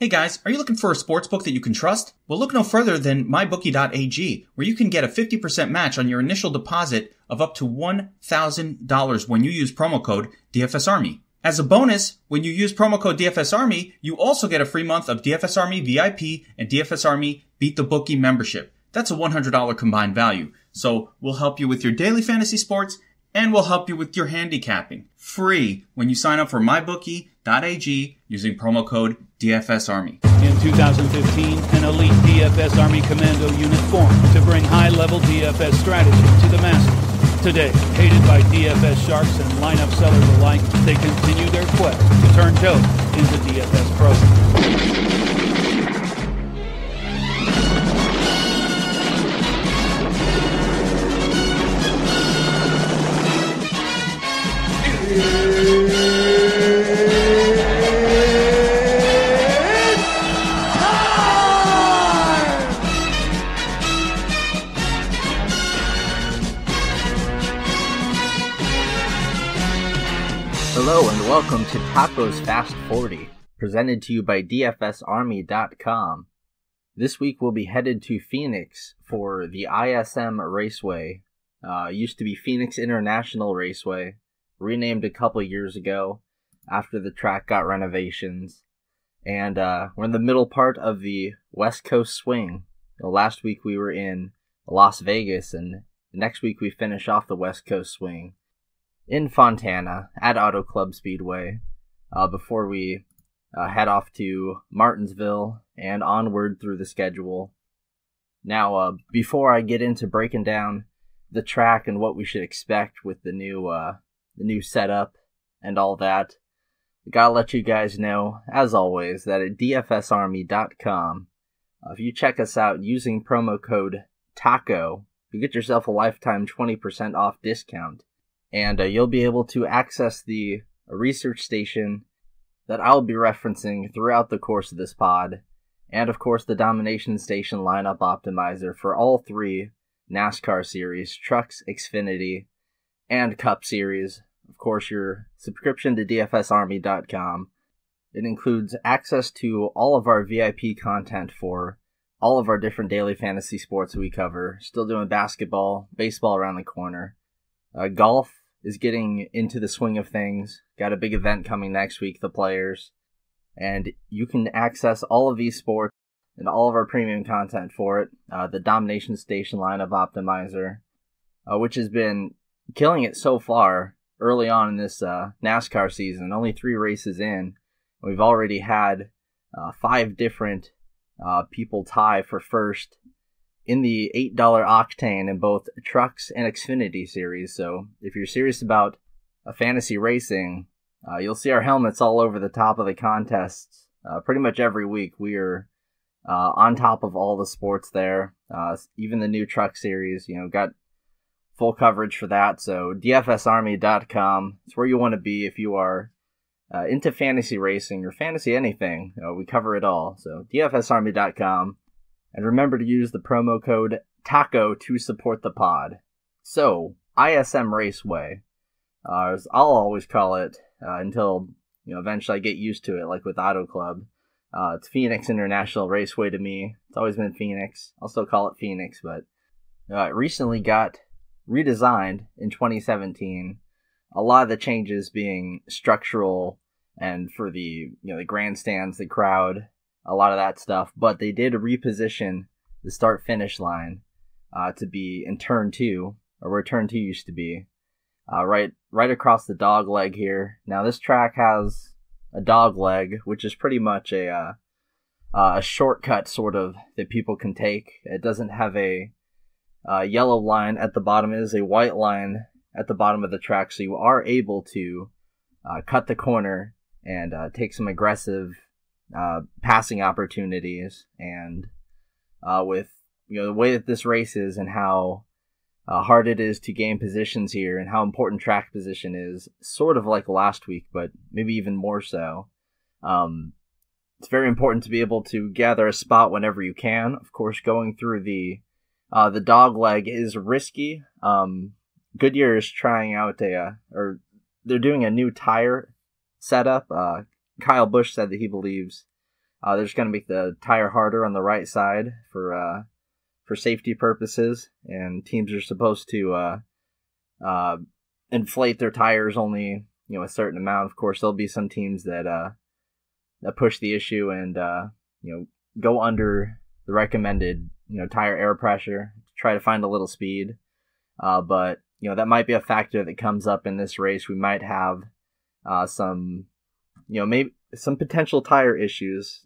Hey guys, are you looking for a sportsbook that you can trust? Well, look no further than mybookie.ag, where you can get a 50% match on your initial deposit of up to $1,000 when you use promo code DFSArmy. As a bonus, when you use promo code DFSArmy, you also get a free month of DFS Army VIP and DFS Army Beat the Bookie membership. That's a $100 combined value. So we'll help you with your daily fantasy sports and we'll help you with your handicapping. Free when you sign up for mybookie.ag using promo code DFSArmy. In 2015, an elite DFS Army Commando unit formed to bring high-level DFS strategy to the masses. Today, hated by DFS sharks and lineup sellers alike, they continue their quest to turn Joe into DFS pros. Hello and welcome to Tacos Fast 40, presented to you by DFSArmy.com. This week we'll be headed to Phoenix for the ISM Raceway. Used to be Phoenix International Raceway, renamed a couple years ago after the track got renovations. And we're in the middle part of the West Coast swing. Last week we were in Las Vegas, and next week we finish off the West Coast swing in Fontana at Auto Club Speedway before we head off to Martinsville and onward through the schedule. Now, before I get into breaking down the track and what we should expect with the new setup and all that, I gotta let you guys know, as always, that at DFSArmy.com, if you check us out using promo code TACO, you get yourself a lifetime 20% off discount. And you'll be able to access the research station that I'll be referencing throughout the course of this pod. And of course the Domination Station lineup optimizer for all three NASCAR series, Trucks, Xfinity, and Cup series. Of course, your subscription to DFSArmy.com. It includes access to all of our VIP content for all of our different daily fantasy sports we cover. Still doing basketball, baseball around the corner. Golf is getting into the swing of things. Got a big event coming next week, the Players. And you can access all of these sports and all of our premium content for it. The Domination Station lineup optimizer, which has been killing it so far early on in this NASCAR season. Only 3 races in. We've already had 5 different people tie for first in the $8 octane in both Trucks and Xfinity series. So if you're serious about fantasy racing, you'll see our helmets all over the top of the contests pretty much every week. We are on top of all the sports there, even the new Truck series, got full coverage for that. So DFSArmy.com is where you want to be if you are into fantasy racing or fantasy anything. We cover it all. So DFSArmy.com. And remember to use the promo code TACO to support the pod. So, ISM Raceway, as I'll always call it until eventually I get used to it, like with Auto Club. It's Phoenix International Raceway to me. It's always been Phoenix. I'll still call it Phoenix, but it recently got redesigned in 2017. A lot of the changes being structural and for the the grandstands, the crowd, a lot of that stuff, but they did reposition the start-finish line to be in turn 2, or where turn 2 used to be, right across the dog leg here. Now this track has a dog leg, which is pretty much a shortcut sort of that people can take. It doesn't have a yellow line at the bottom. It is a white line at the bottom of the track, so you are able to cut the corner and take some aggressive passing opportunities. And with the way that this race is and how hard it is to gain positions here and how important track position is, sort of like last week, but maybe even more so. It's very important to be able to gather a spot whenever you can. Of course, going through the dog leg is risky. Goodyear is trying out they're doing a new tire setup. Kyle Busch said that he believes They're just going to make the tire harder on the right side for safety purposes, and teams are supposed to inflate their tires only a certain amount. Of course, there'll be some teams that push the issue and go under the recommended tire air pressure to try to find a little speed. But that might be a factor that comes up in this race. We might have some maybe some potential tire issues.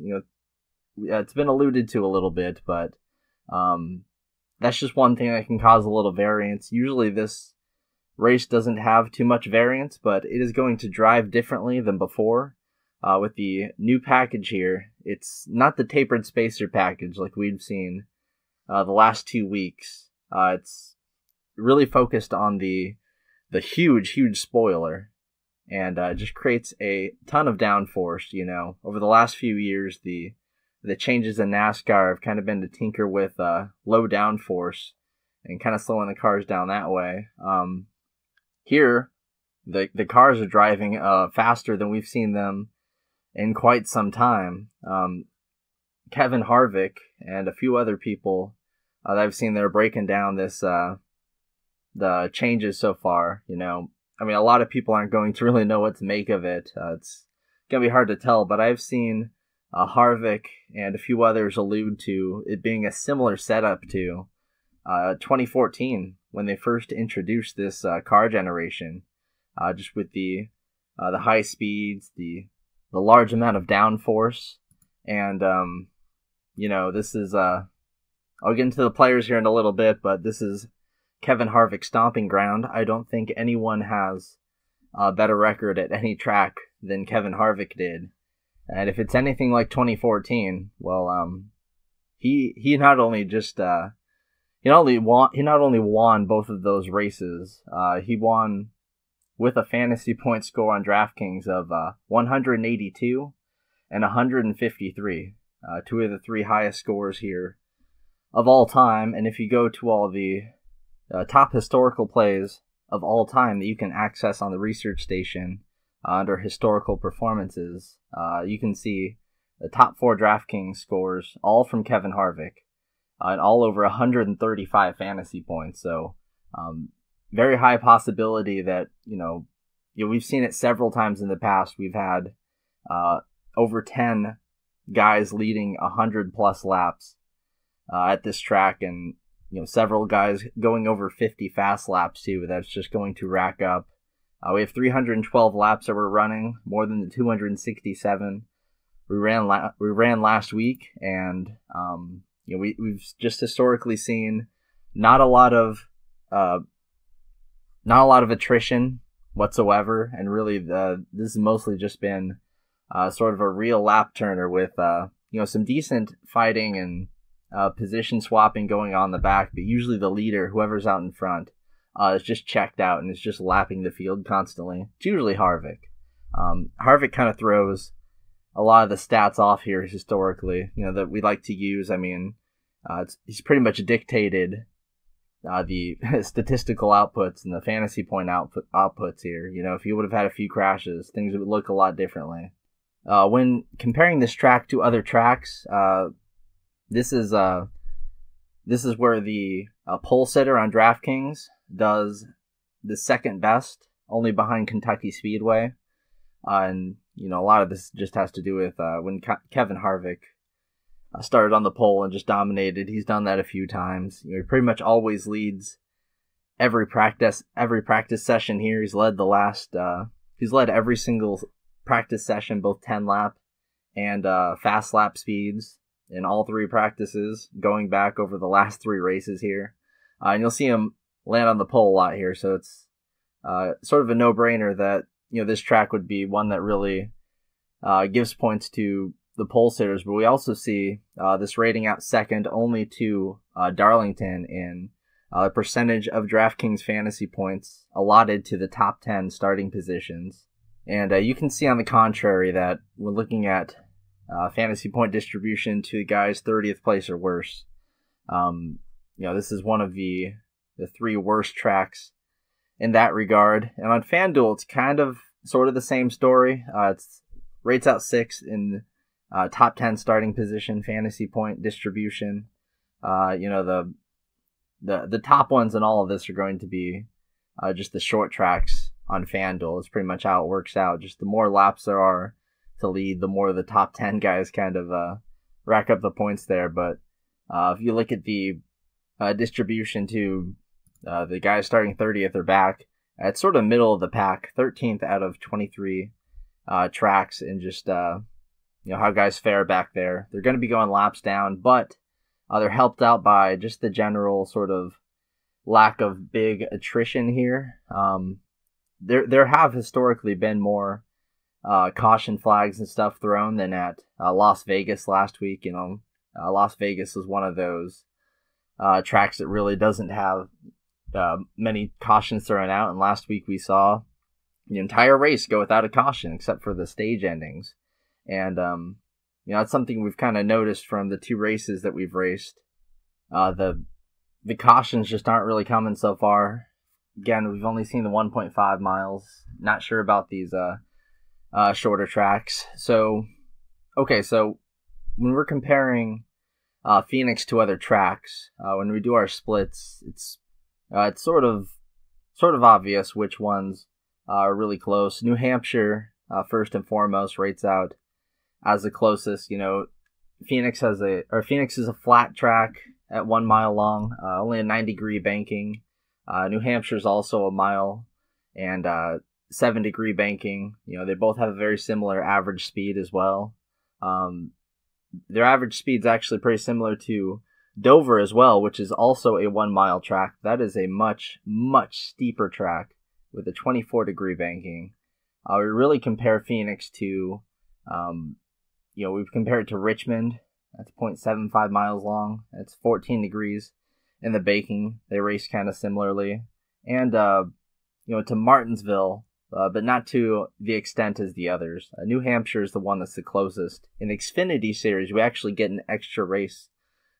It's been alluded to a little bit, but that's just one thing that can cause a little variance. Usually this race doesn't have too much variance, but it is going to drive differently than before. With the new package here, it's not the tapered spacer package like we've seen the last 2 weeks. It's really focused on the huge spoiler, and just creates a ton of downforce. Over the last few years, the changes in NASCAR have kind of been to tinker with low downforce and kind of slowing the cars down that way. Here, the cars are driving faster than we've seen them in quite some time. Kevin Harvick and a few other people that I've seen, they're breaking down the changes so far. A lot of people aren't going to really know what to make of it. It's going to be hard to tell, but I've seen Harvick and a few others allude to it being a similar setup to 2014 when they first introduced this car generation, just with the high speeds, the large amount of downforce, and this is I'll get into the players here in a little bit, but this is Kevin Harvick's stomping ground. I don't think anyone has a better record at any track than Kevin Harvick did. And if it's anything like 2014, well, he not only just he not only won both of those races, he won with a fantasy point score on DraftKings of 182 and 153, two of the three highest scores here of all time. And if you go to all the top historical plays of all time that you can access on the research station under historical performances, you can see the top 4 DraftKings scores, all from Kevin Harvick, and all over 135 fantasy points. So very high possibility that we've seen it several times in the past. We've had over 10 guys leading 100+ laps at this track, and several guys going over 50 fast laps too. That's just going to rack up. We have 312 laps that we're running, more than the 267 we ran last week, and we've just historically seen not a lot of attrition whatsoever, and really this has mostly just been sort of a real lap turner with some decent fighting and position swapping going on in the back, but usually the leader, whoever's out in front, is just checked out and is just lapping the field constantly. It's usually Harvick. Harvick kind of throws a lot of the stats off here historically, that we like to use. He's pretty much dictated the statistical outputs and the fantasy point outputs here. If he would have had a few crashes, things would look a lot differently. When comparing this track to other tracks, this is where the pole sitter on DraftKings does the second best, only behind Kentucky Speedway. And a lot of this just has to do with when Kevin Harvick started on the pole and just dominated. He's done that a few times. He pretty much always leads every practice session here. He's led every single practice session, both 10 lap and fast lap speeds in all 3 practices, going back over the last 3 races here. And you'll see him land on the pole a lot here, so it's sort of a no-brainer that this track would be one that really gives points to the pole sitters. But we also see this rating out second only to Darlington in the percentage of DraftKings fantasy points allotted to the top 10 starting positions. And you can see on the contrary that we're looking at fantasy point distribution to guys 30th place or worse. This is one of the 3 worst tracks in that regard. And on FanDuel, it's kind of sort of the same story. It's rates out 6th in top 10 starting position, fantasy point distribution. The top ones in all of this are going to be just the short tracks on FanDuel. It's pretty much how it works out. Just the more laps there are to lead, the more the top 10 guys kind of rack up the points there. But if you look at the distribution to the guys starting 30th or back, it's sort of middle of the pack, 13th out of 23 tracks, and just how guys fare back there. They're going to be going laps down, but they're helped out by just the general sort of lack of big attrition here. There have historically been more caution flags and stuff thrown than at Las Vegas last week. Las Vegas was one of those tracks that really doesn't have many cautions thrown out, and last week we saw the entire race go without a caution except for the stage endings. And it's something we've kind of noticed from the 2 races that we've raced. The cautions just aren't really coming so far. Again, we've only seen the 1.5 miles. Not sure about these shorter tracks. So when we're comparing Phoenix to other tracks, when we do our splits, it's sort of obvious which ones are really close. New Hampshire, first and foremost, rates out as the closest. Phoenix is a flat track at 1 mile long, only a 9-degree banking. New Hampshire is also a mile and 7-degree banking. They both have a very similar average speed as well. Their average speed is actually pretty similar to Dover as well, which is also a 1 mile track. That is a much, much steeper track with a 24-degree banking. We really compare Phoenix to, we've compared it to Richmond. That's 0.75 miles long. That's 14 degrees in the banking. They race kind of similarly. And, to Martinsville, but not to the extent as the others. New Hampshire is the one that's the closest. In the Xfinity Series, we actually get an extra race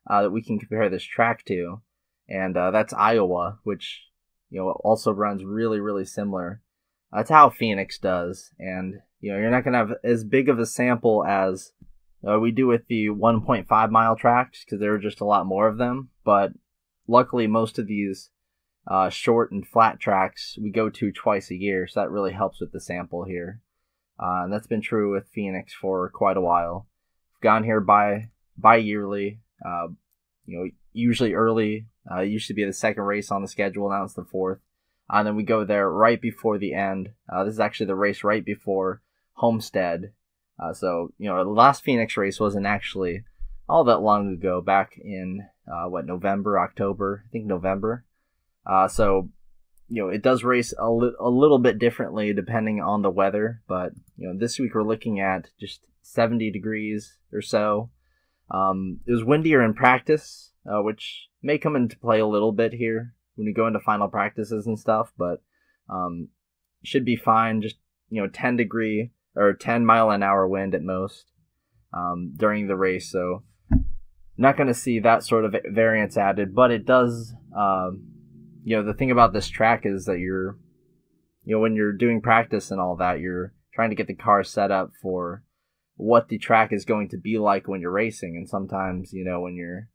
that we can compare this track to, and that's Iowa, which also runs really, really similar. That's how Phoenix does, and you're not going to have as big of a sample as we do with the 1.5 mile tracks, because there are just a lot more of them, but luckily most of these short and flat tracks we go to twice a year, so that really helps with the sample here. And that's been true with Phoenix for quite a while. We've gone here bi-yearly, usually early. Used to be the second race on the schedule, now it's the fourth. And then we go there right before the end. This is actually the race right before Homestead. The last Phoenix race wasn't actually all that long ago, back in, November, October? I think November. It does race a little bit differently depending on the weather, but, this week we're looking at just 70 degrees or so. It was windier in practice, which may come into play a little bit here when we go into final practices and stuff, but should be fine. Just 10 degree or 10 mile an hour wind at most during the race, so not going to see that sort of variance added. But it does. The thing about this track is that when you're doing practice and all that, you're trying to get the car set up for what the track is going to be like when you're racing. And sometimes, when you're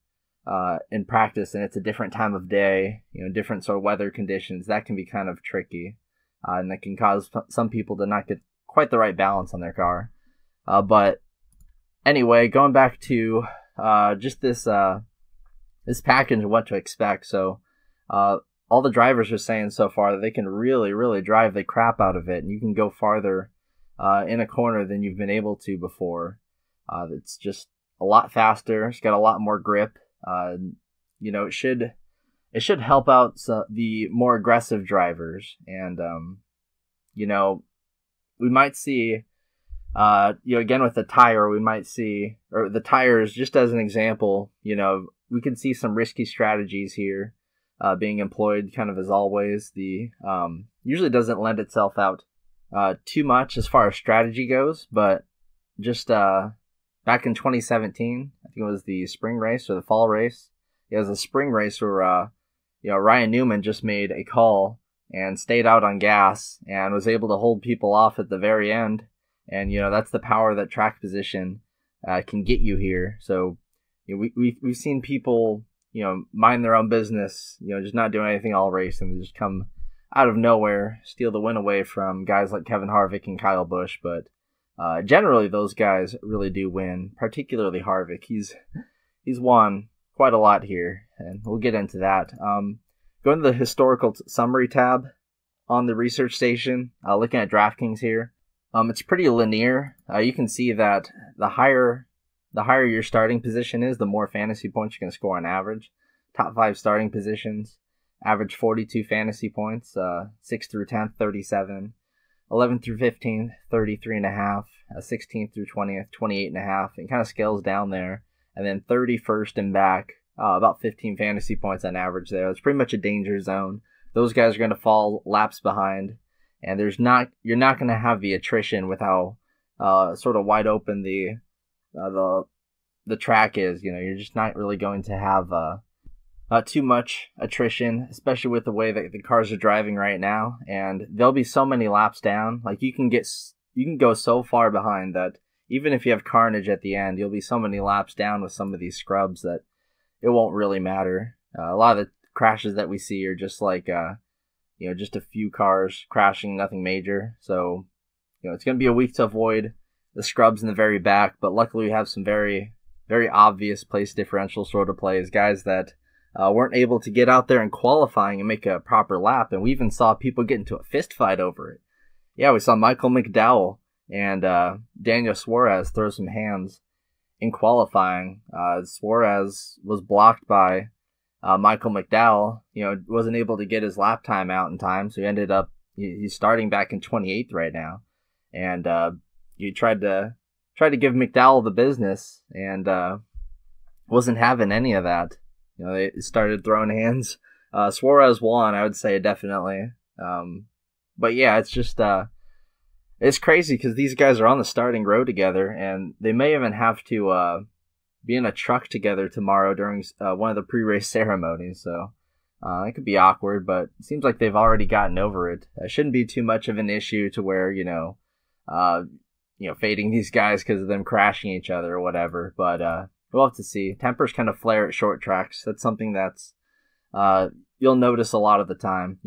in practice and it's a different time of day, different sort of weather conditions, that can be kind of tricky. And that can cause some people to not get quite the right balance on their car. But anyway, going back to just this package and what to expect. So all the drivers are saying so far that they can really, really drive the crap out of it, and you can go farther in a corner than you've been able to before. It's just a lot faster. It's got a lot more grip. It should help out the more aggressive drivers, and we might see again with the tire, we might see, or the tires, just as an example, we can see some risky strategies here being employed, kind of as always. The usually doesn't lend itself out too much as far as strategy goes, but just back in 2017, I think it was the spring race or the fall race. It was a spring race where Ryan Newman just made a call and stayed out on gas and was able to hold people off at the very end. And that's the power that track position can get you here. So we've seen people mind their own business, just not doing anything all race, and they just come out of nowhere, steal the win away from guys like Kevin Harvick and Kyle Busch. But generally, those guys really do win, particularly Harvick. He's won quite a lot here, and we'll get into that. Going to the historical summary tab on the research station, looking at DraftKings here, it's pretty linear. You can see that the higher your starting position is, the more fantasy points you're going to score on average. Top 5 starting positions average 42 fantasy points, 6 through 10th, 37, 11 through 15th, 33.5, 16th through 20th, 28.5. It kind of scales down there. And then 31st and back, about 15 fantasy points on average there. It's pretty much a danger zone. Those guys are going to fall laps behind, and you're not going to have the attrition with how sort of wide open the track is. You're just not really going to have not too much attrition, especially with the way that the cars are driving right now. And there'll be so many laps down. Like you can go so far behind that even if you have carnage at the end, you'll be so many laps down with some of these scrubs that it won't really matter. A lot of the crashes that we see are just like just a few cars crashing, nothing major. So it's going to be a week to avoid the scrubs in the very back, but luckily we have some very, very obvious place differential sort of plays, guys that weren't able to get out there in qualifying and make a proper lap, and we even saw people get into a fist fight over it. Yeah, we saw Michael McDowell and Daniel Suarez throw some hands in qualifying. Suarez was blocked by Michael McDowell. Wasn't able to get his lap time out in time, so he ended up he's starting back in 28th right now, and he tried to give McDowell the business, and wasn't having any of that. They started throwing hands. Suarez won, I would say, definitely. But yeah, it's just it's crazy because these guys are on the starting row together, and they may even have to be in a truck together tomorrow during one of the pre-race ceremonies. So it could be awkward, but it seems like they've already gotten over it. It shouldn't be too much of an issue to where fading these guys because of them crashing each other or whatever. But we'll have to see. Tempers kind of flare at short tracks. That's something that's you'll notice a lot of the time.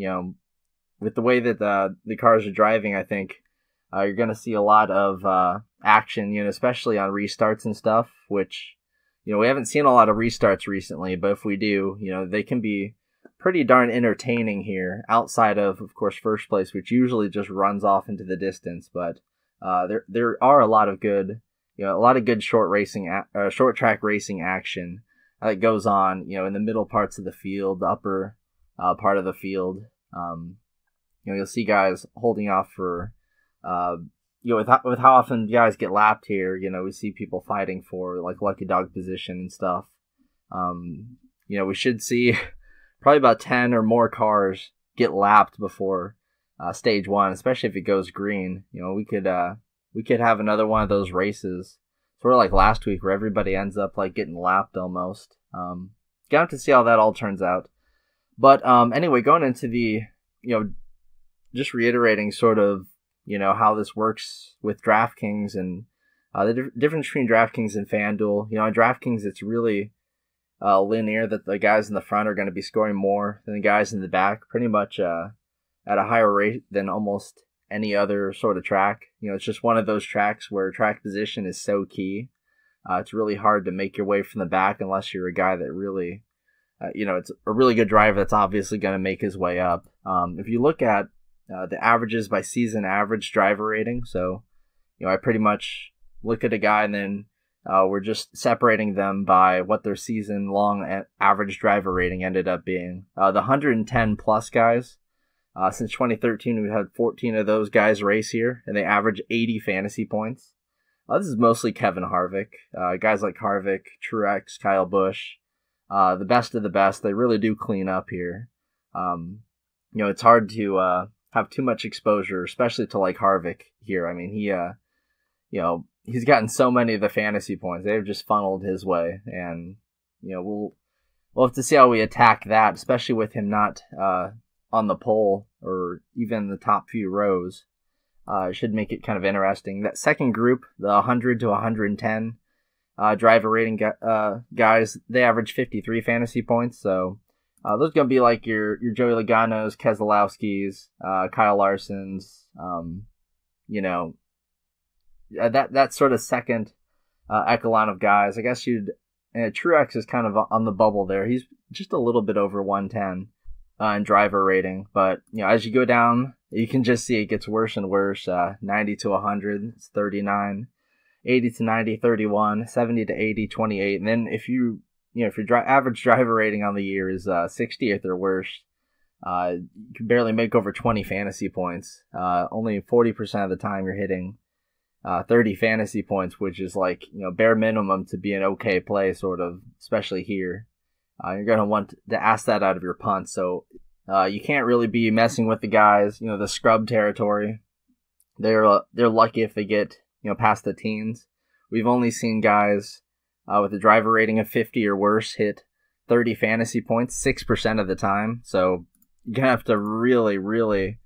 With the way that the cars are driving, I think you're going to see a lot of action, especially on restarts and stuff, which, we haven't seen a lot of restarts recently, but if we do, they can be pretty darn entertaining here outside of course, first place, which usually just runs off into the distance. But there are a lot of good, short track racing action that goes on, in the middle parts of the field, the upper part of the field. You'll see guys holding off for, with how often guys get lapped here, we see people fighting for like lucky dog position and stuff. We should see probably about 10 or more cars get lapped before stage 1, especially if it goes green. We could have another one of those races, sort of like last week, where everybody ends up like getting lapped almost. Gonna have to see how that all turns out. But anyway, going into the, just reiterating sort of, how this works with DraftKings and the difference between DraftKings and FanDuel. On DraftKings, it's really linear, that the guys in the front are going to be scoring more than the guys in the back, pretty much at a higher rate than almost any other sort of track. It's just one of those tracks where track position is so key. It's really hard to make your way from the back unless you're a guy that really, it's a really good driver that's obviously going to make his way up. If you look at the averages by season average driver rating, so I pretty much look at a guy and then we're just separating them by what their season long average driver rating ended up being. The 110 plus guys, since 2013, we've had 14 of those guys race here, and they average 80 fantasy points. This is mostly Kevin Harvick. Guys like Harvick, Truex, Kyle Busch, the best of the best. They really do clean up here. It's hard to have too much exposure, especially to like Harvick here. I mean, he's gotten so many of the fantasy points. They've just funneled his way, and we'll have to see how we attack that, especially with him not on the pole or even the top few rows. It should make it kind of interesting. That second group, the 100 to 110, driver rating guys, they average 53 fantasy points. So those are going to be like your Joey Logano's, Keselowski's, Kyle Larson's, that sort of second echelon of guys. I guess Truex is kind of on the bubble there. He's just a little bit over 110 in driver rating. But, as you go down, you can just see it gets worse and worse. 90 to 100, it's 39. 80 to 90, 31. 70 to 80, 28. And then if your average driver rating on the year is 60th or worse, you can barely make over 20 fantasy points. Only 40% of the time you're hitting 30 fantasy points, which is like, bare minimum to be an okay play, sort of, especially here. You're going to want to ask that out of your punt. So you can't really be messing with the guys, the scrub territory. They're lucky if they get, past the teens. We've only seen guys with a driver rating of 50 or worse hit 30 fantasy points 6% of the time. So you're going to have to really, really,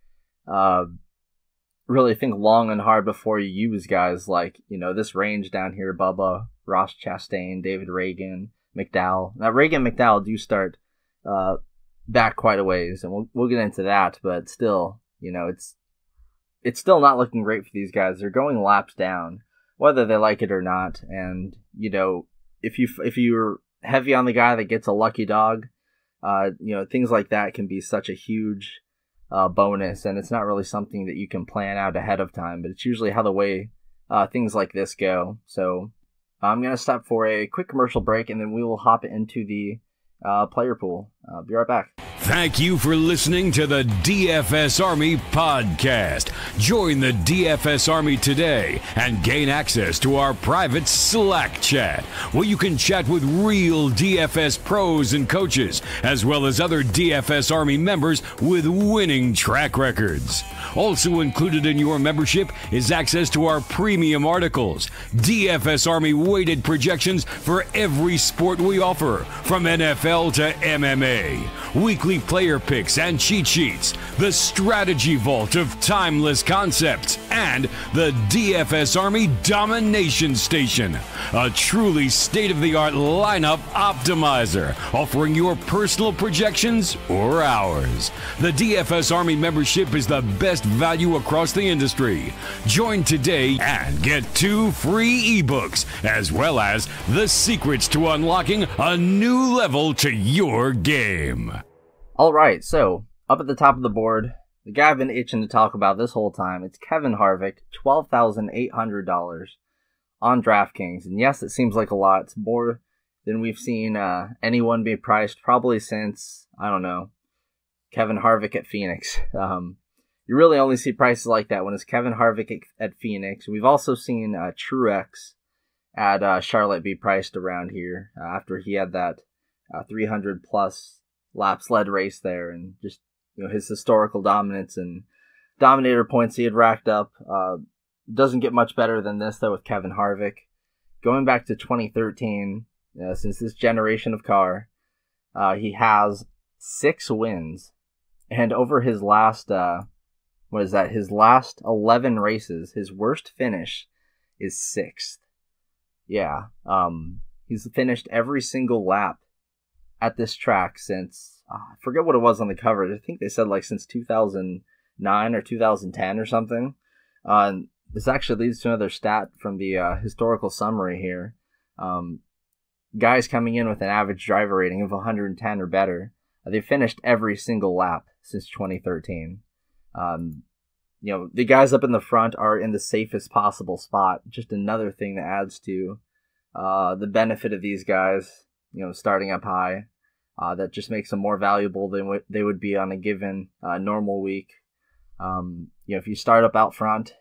really think long and hard before you use guys like, this range down here: Bubba, Ross Chastain, David Reagan, McDowell. Now, Reagan and McDowell do start back quite a ways, and we'll get into that, but still, it's still not looking great for these guys. They're going laps down, whether they like it or not. And, if you're heavy on the guy that gets a lucky dog, things like that can be such a huge bonus, and it's not really something that you can plan out ahead of time, but it's usually how the way things like this go. So I'm going to stop for a quick commercial break, and then we will hop into the player pool. I'll be right back. Thank you for listening to the DFS Army podcast. Join the DFS Army today and gain access to our private Slack chat, where you can chat with real DFS pros and coaches, as well as other DFS Army members with winning track records. Also included in your membership is access to our premium articles, DFS Army weighted projections for every sport we offer, from NFL to MMA, weekly player picks and cheat sheets, the strategy vault of timeless concepts, and the DFS Army Domination Station, a truly state-of-the-art lineup optimizer, offering your personal projections or ours. The DFS Army membership is the best value across the industry. Join today and get 2 free ebooks, as well as the secrets to unlocking a new level to your game. All right, so up at the top of the board, the guy I've been itching to talk about this whole time, it's Kevin Harvick, $12,800 on DraftKings. And yes, it seems like a lot. It's more than we've seen anyone be priced probably since, I don't know, Kevin Harvick at Phoenix. You really only see prices like that when it's Kevin Harvick at Phoenix. We've also seen Truex at Charlotte be priced around here after he had that 300 plus laps led race there, and just his historical dominance and dominator points he had racked up. Doesn't get much better than this though with Kevin Harvick. Going back to 2013, since this generation of car, he has 6 wins, and over his last his last 11 races, his worst finish is 6th. Yeah, he's finished every single lap at this track since, I forget what it was on the cover. I think they said since 2009 or 2010 or something. This actually leads to another stat from the historical summary here. Guys coming in with an average driver rating of 110 or better, they've finished every single lap since 2013. The guys up in the front are in the safest possible spot. Just another thing that adds to the benefit of these guys, starting up high. That just makes them more valuable than what they would be on a given normal week. If you start up out front,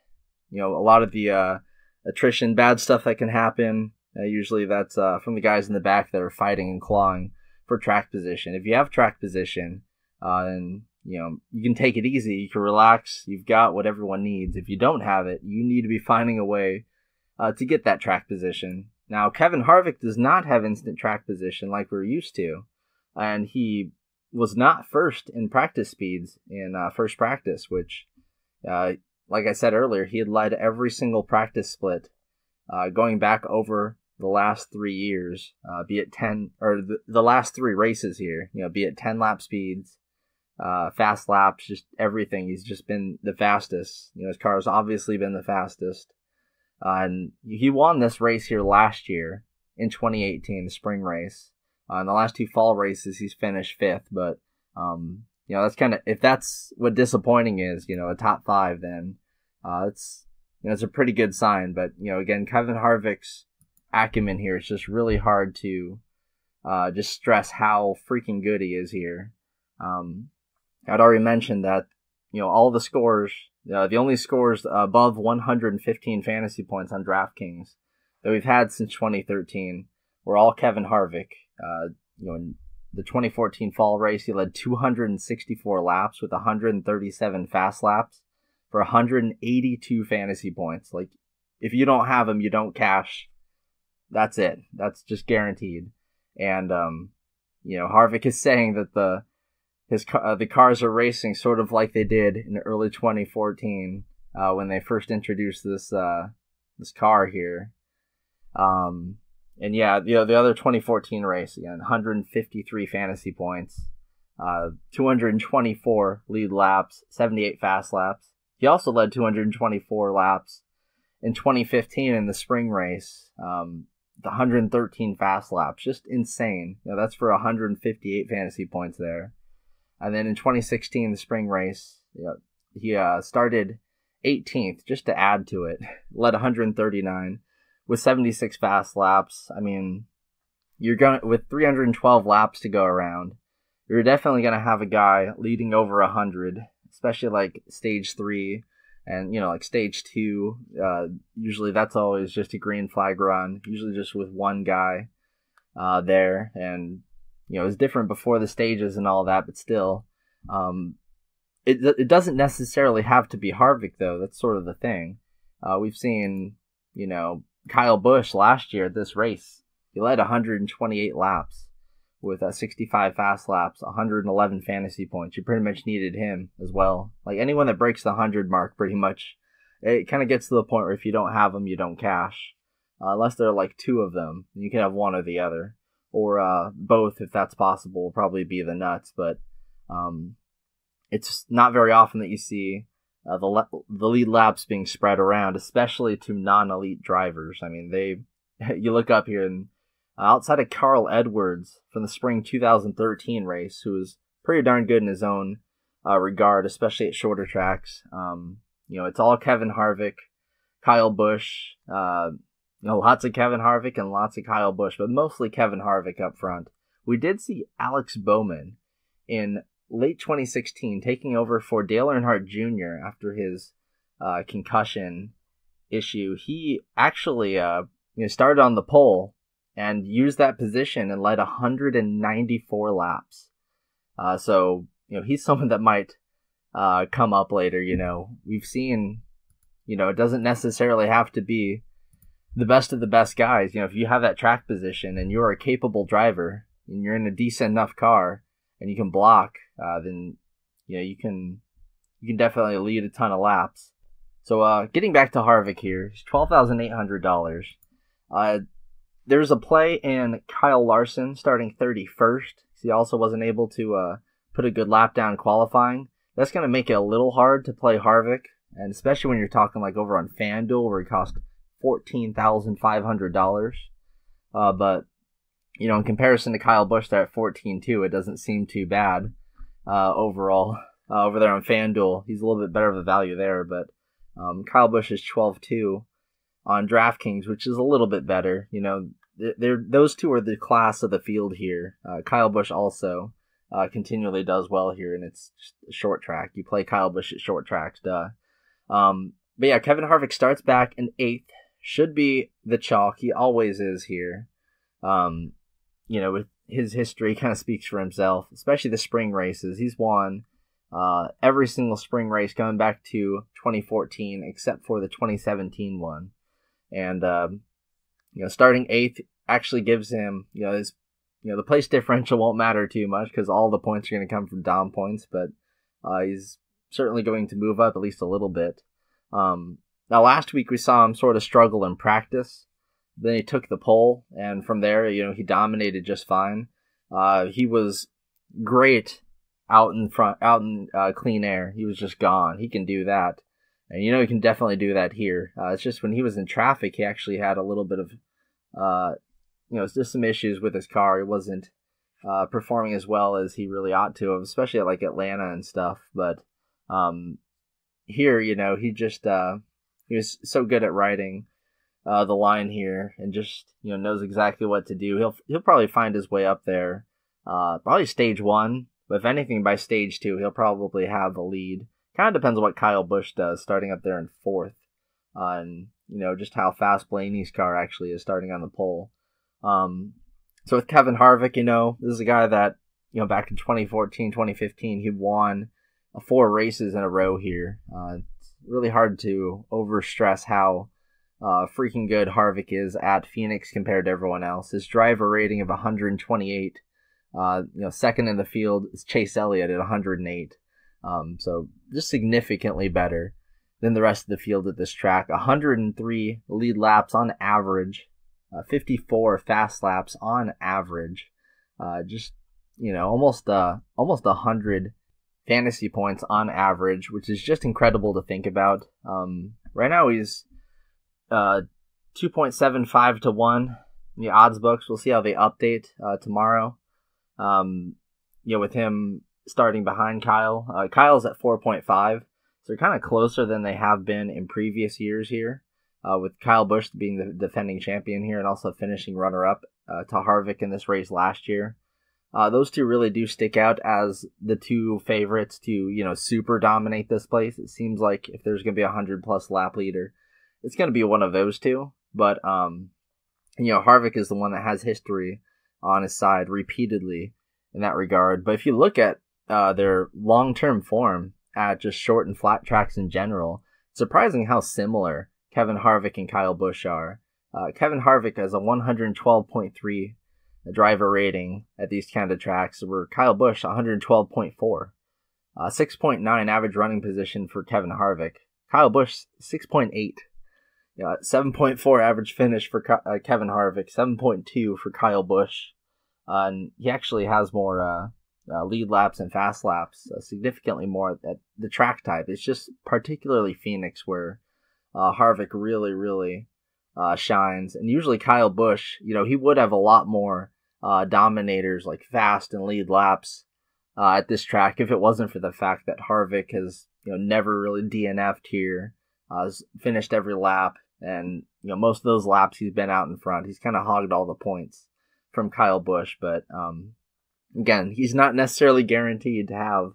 a lot of the attrition, bad stuff that can happen, usually that's from the guys in the back that are fighting and clawing for track position. If you have track position, and you can take it easy, you can relax, you've got what everyone needs. If you don't have it, you need to be finding a way to get that track position. Now, Kevin Harvick does not have instant track position like we're used to, and he was not first in practice speeds in first practice, which, like I said earlier, he had led every single practice split going back over the last 3 years, be it 10 or the last 3 races here, be it 10 lap speeds, fast laps, just everything. He's just been the fastest. His car has obviously been the fastest. And he won this race here last year in 2018, the spring race. In the last 2 fall races, he's finished 5th, but that's kind of, if that's what disappointing is, a top 5, then it's a pretty good sign. But again, Kevin Harvick's acumen here is just really hard to just stress how freaking good he is here. I'd already mentioned that all the scores, the only scores above 115 fantasy points on DraftKings that we've had since 2013 were all Kevin Harvick. In the 2014 fall race, he led 264 laps with 137 fast laps for 182 fantasy points. Like, if you don't have him, you don't cash. That's it. That's just guaranteed. And Harvick is saying that the cars are racing sort of like they did in early 2014 when they first introduced this car here. And yeah, the other 2014 race, again, 153 fantasy points, 224 lead laps, 78 fast laps. He also led 224 laps in 2015 in the spring race, the 113 fast laps, just insane. That's for 158 fantasy points there. And then in 2016, the spring race, he started 18th just to add to it, led 139 with 76 fast laps. I mean, with 312 laps to go around, you're definitely gonna have a guy leading over 100, especially like stage 3 and like stage 2. Usually that's always just a green flag run, usually just with one guy there. And it's different before the stages and all that, but still, it doesn't necessarily have to be Harvick though. That's sort of the thing. We've seen Kyle Busch last year at this race. He led 128 laps with 65 fast laps, 111 fantasy points. You pretty much needed him as well. Like, anyone that breaks the 100 mark, pretty much, it kind of gets to the point where if you don't have them, you don't cash. Unless there are like 2 of them, you can have one or the other. Or both, if that's possible, will probably be the nuts. But it's not very often that you see the lead laps being spread around, especially to non-elite drivers. I mean, you look up here, and outside of Carl Edwards from the spring 2013 race, who was pretty darn good in his own regard, especially at shorter tracks, it's all Kevin Harvick, Kyle Busch, lots of Kevin Harvick and lots of Kyle Busch, but mostly Kevin Harvick up front. We did see Alex Bowman in late 2016 taking over for Dale Earnhardt Jr. after his concussion issue. He actually started on the pole and used that position and led 194 laps. So he's someone that might come up later. We've seen, it doesn't necessarily have to be the best of the best guys. If you have that track position and you're a capable driver and you're in a decent enough car and you can block, then you can definitely lead a ton of laps. So getting back to Harvick here, he's $12,800. There's a play in Kyle Larson starting 31st. He also wasn't able to put a good lap down qualifying. That's going to make it a little hard to play Harvick, and especially when you're talking like over on FanDuel where it costs $14,500. But in comparison to Kyle Busch there at $14,200, it doesn't seem too bad overall. Over there on FanDuel, he's a little bit better of a value there, but Kyle Busch is $12,200 on DraftKings, which is a little bit better. Those two are the class of the field here. Kyle Busch also continually does well here, and it's just a short track. You play Kyle Busch at short tracks, duh. But yeah, Kevin Harvick starts back in 8th. Should be the chalk. He always is here. With his history, kind of speaks for himself, especially the spring races. He's won every single spring race going back to 2014, except for the 2017 one. And, starting 8th actually gives him, the place differential won't matter too much because all the points are going to come from Dom points, but he's certainly going to move up at least a little bit. Now, last week we saw him sort of struggle in practice, Then he took the pole, and from there, he dominated just fine. He was great out in front, out in clean air. He was just gone. He can do that. And he can definitely do that here. It's just when he was in traffic, he actually had a little bit of, just some issues with his car. He wasn't performing as well as he really ought to have, especially at like Atlanta and stuff. But here, he just he was so good at riding the line here, and just knows exactly what to do. He'll probably find his way up there, probably stage 1. But if anything, by stage 2, he'll probably have a lead. Kind of depends on what Kyle Busch does, starting up there in 4th, and just how fast Blaney's car actually is starting on the pole. So with Kevin Harvick, this is a guy that back in 2014, 2015, he won 4 races in a row here. It's really hard to overstress how freaking good Harvick is at Phoenix compared to everyone else. His driver rating of 128. Second in the field is Chase Elliott at 108. So just significantly better than the rest of the field at this track. 103 lead laps on average, 54 fast laps on average. Almost 100 fantasy points on average, which is just incredible to think about. Right now he's 2.75 to 1 in the odds books. We'll see how they update tomorrow. With him starting behind Kyle. Kyle's at 4.5, so they're kind of closer than they have been in previous years here, with Kyle Busch being the defending champion here and also finishing runner-up to Harvick in this race last year. Those two really do stick out as the two favorites to, super dominate this place. It seems like if there's going to be a 100-plus lap leader, it's going to be one of those two. But, Harvick is the one that has history on his side repeatedly in that regard. But if you look at their long-term form at just short and flat tracks in general, it's surprising how similar Kevin Harvick and Kyle Busch are. Kevin Harvick has a 112.3 driver rating at these kind of tracks, where Kyle Busch 112.4. 6.9 average running position for Kevin Harvick. Kyle Busch 6.8. 7.4 average finish for Kevin Harvick. 7.2 for Kyle Busch. And he actually has more lead laps and fast laps, significantly more at the track type. It's just particularly Phoenix where Harvick really, really shines. And usually Kyle Busch, he would have a lot more dominators like fast and lead laps at this track if it wasn't for the fact that Harvick has never really DNF'd here, has finished every lap, and most of those laps he's been out in front. He's kind of hogged all the points from Kyle Busch, but again, he's not necessarily guaranteed to have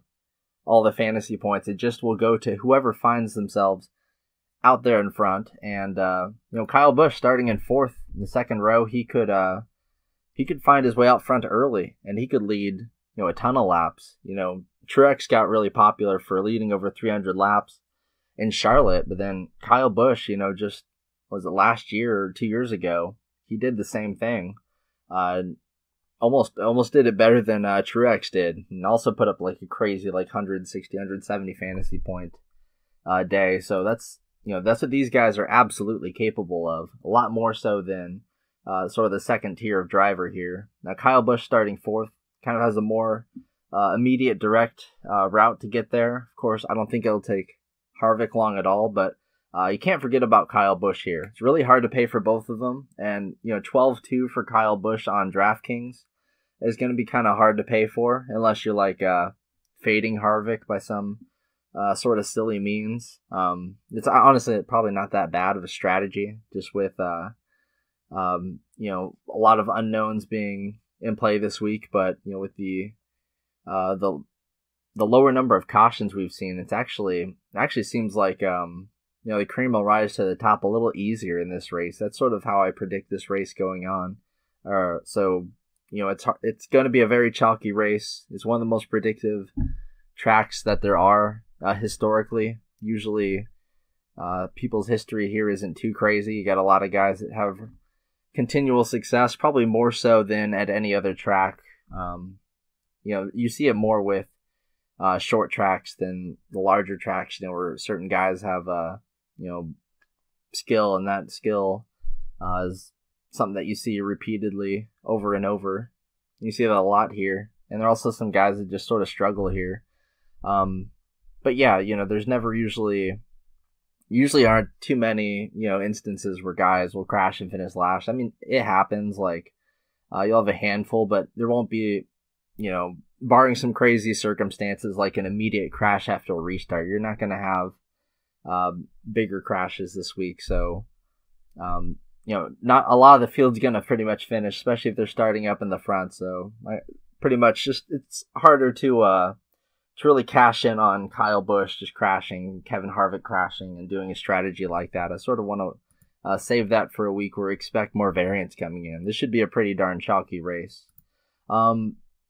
all the fantasy points. It just will go to whoever finds themselves out there in front. And Kyle Busch starting in 4th in the second row, he could find his way out front early, and he could lead a ton of laps. Truex got really popular for leading over 300 laps in Charlotte, but then Kyle Busch, just was it last year or 2 years ago, he did the same thing. Almost did it better than Truex did, and also put up like a crazy 160, 170 fantasy point day. So that's what these guys are absolutely capable of, a lot more so than sort of the second tier of driver here. Now Kyle Busch starting 4th kind of has a more immediate direct route to get there. Of course, I don't think it'll take Harvick long at all, but you can't forget about Kyle Busch here. It's really hard to pay for both of them, and 12-2 for Kyle Busch on DraftKings is going to be kind of hard to pay for unless you're fading Harvick by some sort of silly means. It's honestly probably not that bad of a strategy, just with a lot of unknowns being in play this week. But with the lower number of cautions we've seen, it actually seems like the cream will rise to the top a little easier in this race. That's sort of how I predict this race going on. So it's going to be a very chalky race. It's one of the most predictive tracks that there are historically. Usually, people's history here isn't too crazy. You got a lot of guys that have continual success, probably more so than at any other track. You see it more with short tracks than the larger tracks, where certain guys have skill, and that skill is something that you see repeatedly over and over. You see that a lot here. And there are also some guys that just sort of struggle here. But yeah, there's never usually aren't too many, instances where guys will crash and finish last. I mean, it happens. Like, you'll have a handful, but there won't be, barring some crazy circumstances like an immediate crash after a restart. You're not going to have bigger crashes this week. So, not a lot of the field's going to pretty much finish, especially if they're starting up in the front. So, pretty much it's harder to really cash in on Kyle Busch just crashing, Kevin Harvick crashing, and doing a strategy like that. I sort of want to save that for a week where we expect more variance coming in. This should be a pretty darn chalky race.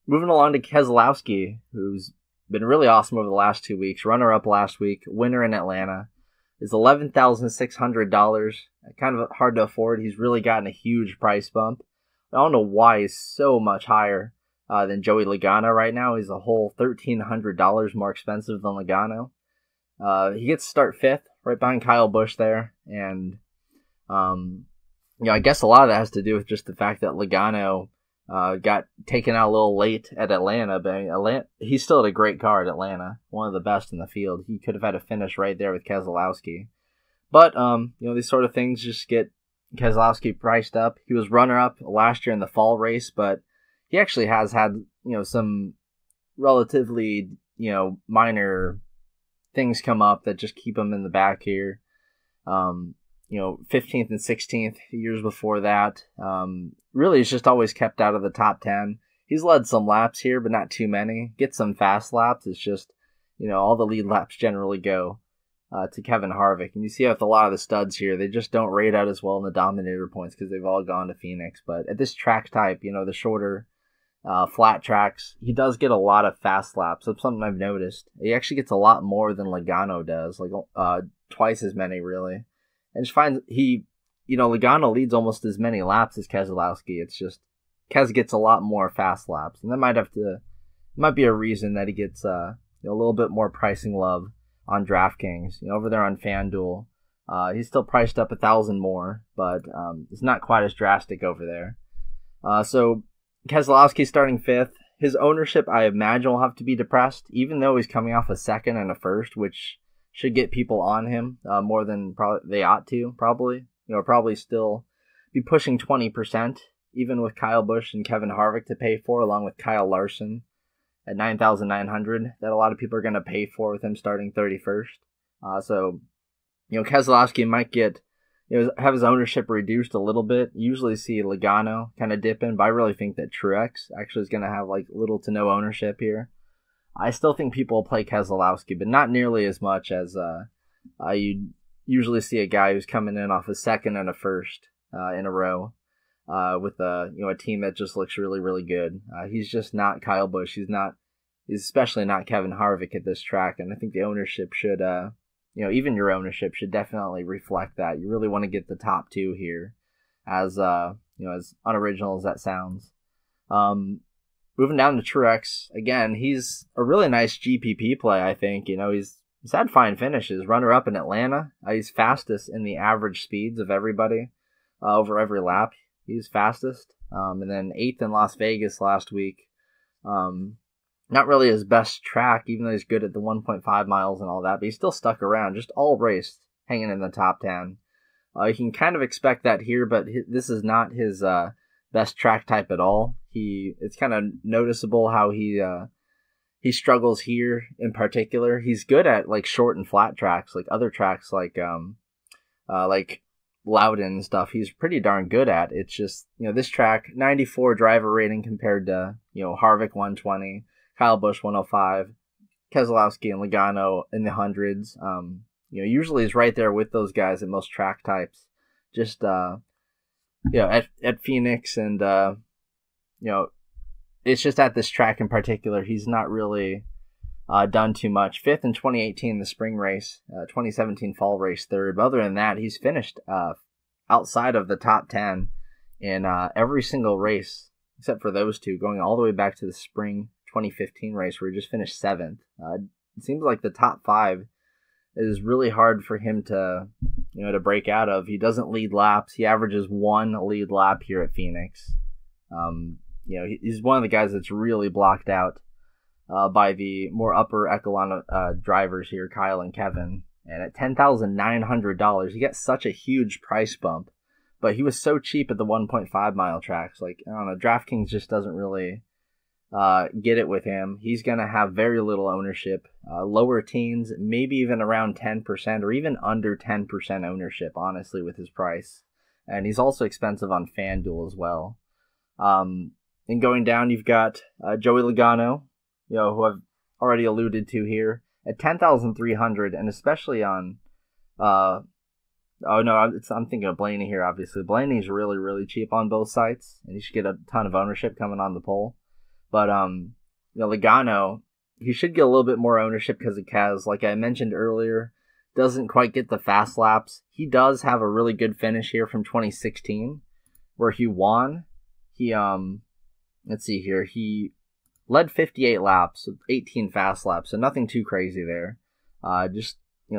Moving along to Keselowski, who's been really awesome over the last 2 weeks. Runner-up last week, winner in Atlanta. Is $11,600. Kind of hard to afford. He's really gotten a huge price bump. I don't know why he's so much higher than Joey Logano right now. He's a whole $1,300 more expensive than Logano. He gets to start 5th, right behind Kyle Busch there. And, I guess a lot of that has to do with just the fact that Logano got taken out a little late at Atlanta, but he still had a great car at Atlanta, one of the best in the field. He could have had a finish right there with Keselowski. But, these sort of things just get Keselowski priced up. He was runner-up last year in the fall race, but he actually has had, some relatively, minor things come up that just keep him in the back here. 15th and 16th years before that. Really, he's just always kept out of the top 10. He's led some laps here, but not too many. Get some fast laps. It's just, all the lead laps generally go to Kevin Harvick. And you see with a lot of the studs here, they just don't rate out as well in the Dominator points because they've all gone to Phoenix. But at this track type, the shorter flat tracks, he does get a lot of fast laps. That's something I've noticed. He actually gets a lot more than Logano does, like twice as many, really. And just find Logano leads almost as many laps as Keselowski. It's just Kes gets a lot more fast laps, and that might be a reason that he gets a little bit more pricing love on DraftKings. Over there on FanDuel, he's still priced up 1,000 more, but it's not quite as drastic over there. So Keselowski starting 5th. His ownership, I imagine, will have to be depressed, even though he's coming off a 2nd and a 1st, which should get people on him more than they ought to, probably. Probably still be pushing 20%, even with Kyle Busch and Kevin Harvick to pay for, along with Kyle Larson at $9,900, that a lot of people are going to pay for with him starting 31st. So, Keselowski might get, have his ownership reduced a little bit. You usually see Logano kind of dipping, but I really think that Truex actually is going to have little to no ownership here. I still think people will play Keselowski, but not nearly as much as you usually see a guy who's coming in off a 2nd and a 1st in a row with a team that just looks really, really good. He's just not Kyle Busch. He's especially not Kevin Harvick at this track, and I think the ownership should, even your ownership should definitely reflect that. You really want to get the top 2 here, as as unoriginal as that sounds. Moving down to Truex, again, he's a really nice GPP play, I think. He's had fine finishes. Runner-up in Atlanta. He's fastest in the average speeds of everybody over every lap. He's fastest. And then 8th in Las Vegas last week. Not really his best track, even though he's good at the 1.5 miles and all that. But he's still stuck around, just all race, hanging in the top 10. You can kind of expect that here, but this is not his best track type at all. It's kind of noticeable how he struggles here in particular. He's good at short and flat tracks, like other tracks like Loudon and stuff. He's pretty darn good at. It's just this track, 94 driver rating compared to Harvick 120, Kyle Busch 105, Keselowski and Logano in the hundreds. Usually he's right there with those guys at most track types. Just at Phoenix and it's just at this track in particular, he's not really done too much. 5th in 2018, the spring race, 2017 fall race 3rd. But other than that, he's finished outside of the top 10 in every single race, except for those two, going all the way back to the spring 2015 race where he just finished 7th. It seems like the top 5 is really hard for him to, to break out of. He doesn't lead laps. He averages 1 lead lap here at Phoenix. He's one of the guys that's really blocked out by the more upper echelon drivers here, Kyle and Kevin. And at $10,900, he gets such a huge price bump. But he was so cheap at the 1.5 mile tracks. Like, I don't know, DraftKings just doesn't really get it with him. He's going to have very little ownership, lower teens, maybe even around 10% or even under 10% ownership, honestly, with his price. And he's also expensive on FanDuel as well. And going down, you've got Joey Logano, who I've already alluded to here, at $10,300, and especially on, I'm thinking of Blaney here, obviously. Blaney's really, really cheap on both sites, and he should get a ton of ownership coming on the pole. But, Logano, he should get a little bit more ownership because of Kaz. Like I mentioned earlier, doesn't quite get the fast laps. He does have a really good finish here from 2016, where he won. He, let's see here, he led 58 laps, 18 fast laps, so nothing too crazy there.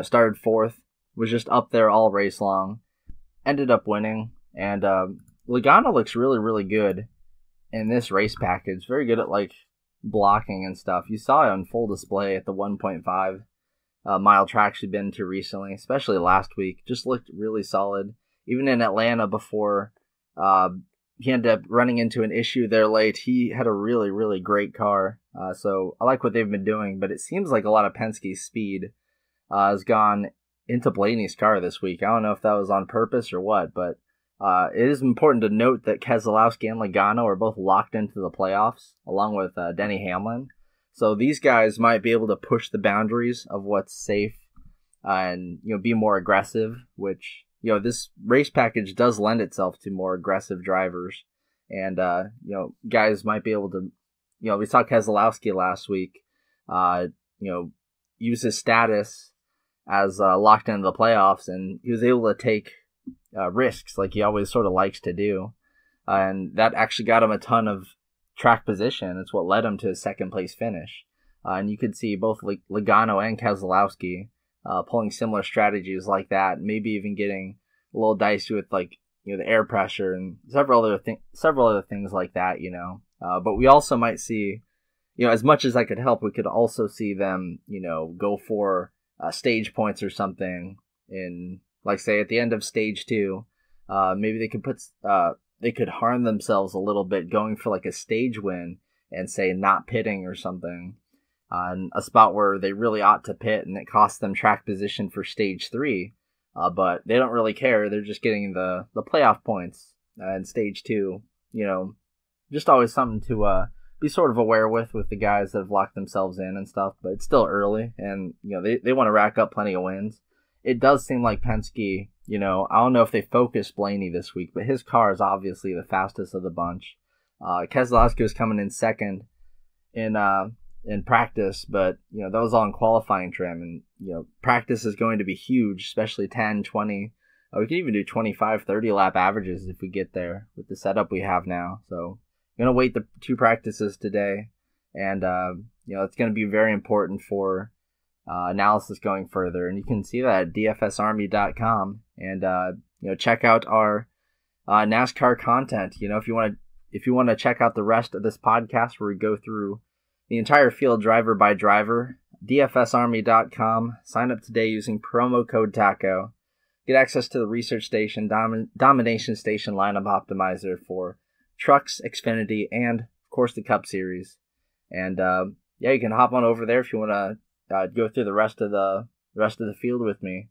Started 4th, was just up there all race long, ended up winning, and Logano looks really, really good in this race package. Very good at, blocking and stuff. You saw it on full display at the 1.5 mile tracks you've been to recently, especially last week. Just looked really solid. Even in Atlanta before he ended up running into an issue there late, he had a really, really great car. So I like what they've been doing, but it seems like a lot of Penske's speed has gone into Blaney's car this week. I don't know if that was on purpose or what, but it is important to note that Keselowski and Logano are both locked into the playoffs, along with Denny Hamlin. So these guys might be able to push the boundaries of what's safe and be more aggressive, which this race package does lend itself to more aggressive drivers. And guys might be able to, we saw Keselowski last week, use his status as locked into the playoffs, and he was able to take risks like he always sort of likes to do, and that actually got him a ton of track position. It's what led him to a second place finish, and you could see both Logano and Keselowski pulling similar strategies like that, maybe even getting a little dicey with the air pressure and several other things like that. But we also might see, as much as that could help, we could also see them go for stage points or something in, say, at the end of stage 2, maybe they could harm themselves a little bit going for a stage win and say not pitting or something on a spot where they really ought to pit, and it costs them track position for stage 3. But they don't really care. They're just getting the playoff points in stage 2. Just always something to be sort of aware with the guys that have locked themselves in and stuff. But it's still early, and they want to rack up plenty of wins. It does seem like Penske, I don't know if they focused Blaney this week, but his car is obviously the fastest of the bunch. Keselowski was coming in second in practice, but that was all in qualifying trim, and practice is going to be huge, especially 10, 20. We could even do 25, 30 lap averages if we get there with the setup we have now. So I'm going to wait the 2 practices today, and it's going to be very important for analysis going further, and you can see that at dfsarmy.com, and check out our NASCAR content. If you want to check out the rest of this podcast where we go through the entire field driver by driver, dfsarmy.com. Sign up today using promo code TACO. Get access to the Research Station, Domination Station lineup optimizer for trucks, Xfinity, and of course the Cup Series. And you can hop on over there if you want to go through the rest of the field with me.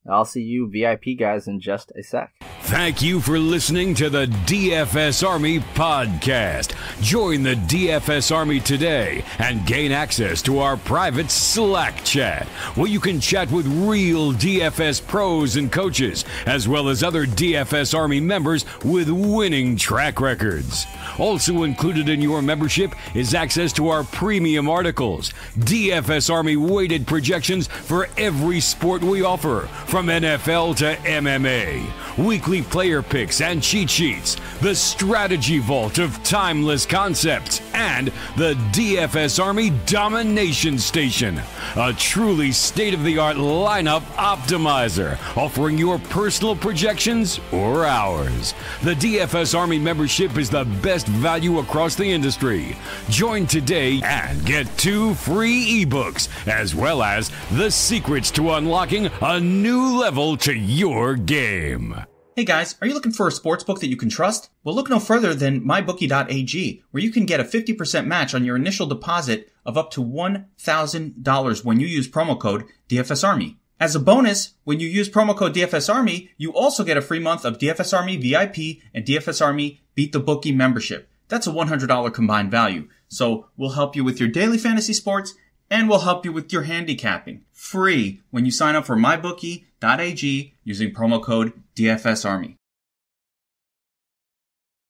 I'll see you VIP guys in just a sec. Thank you for listening to the DFS Army podcast. Join the DFS Army today and gain access to our private Slack chat, where you can chat with real DFS pros and coaches, as well as other DFS Army members with winning track records. Also included in your membership is access to our premium articles, DFS Army weighted projections for every sport we offer, from NFL to MMA, weekly player picks and cheat sheets, the strategy vault of timeless concepts, and the DFS Army Domination Station, a truly state-of-the-art lineup optimizer, offering your personal projections or ours. The DFS Army membership is the best value across the industry. Join today and get 2 free ebooks, as well as the secrets to unlocking a new level to your game. Hey guys, are you looking for a sportsbook that you can trust? Well, look no further than mybookie.ag, where you can get a 50% match on your initial deposit of up to $1,000 when you use promo code DFSArmy. As a bonus, when you use promo code DFSArmy, you also get a free month of DFS Army VIP and DFS Army Beat the Bookie membership. That's a $100 combined value. So we'll help you with your daily fantasy sports, and we'll help you with your handicapping. Free when you sign up for mybookie.ag using promo code DFSArmy.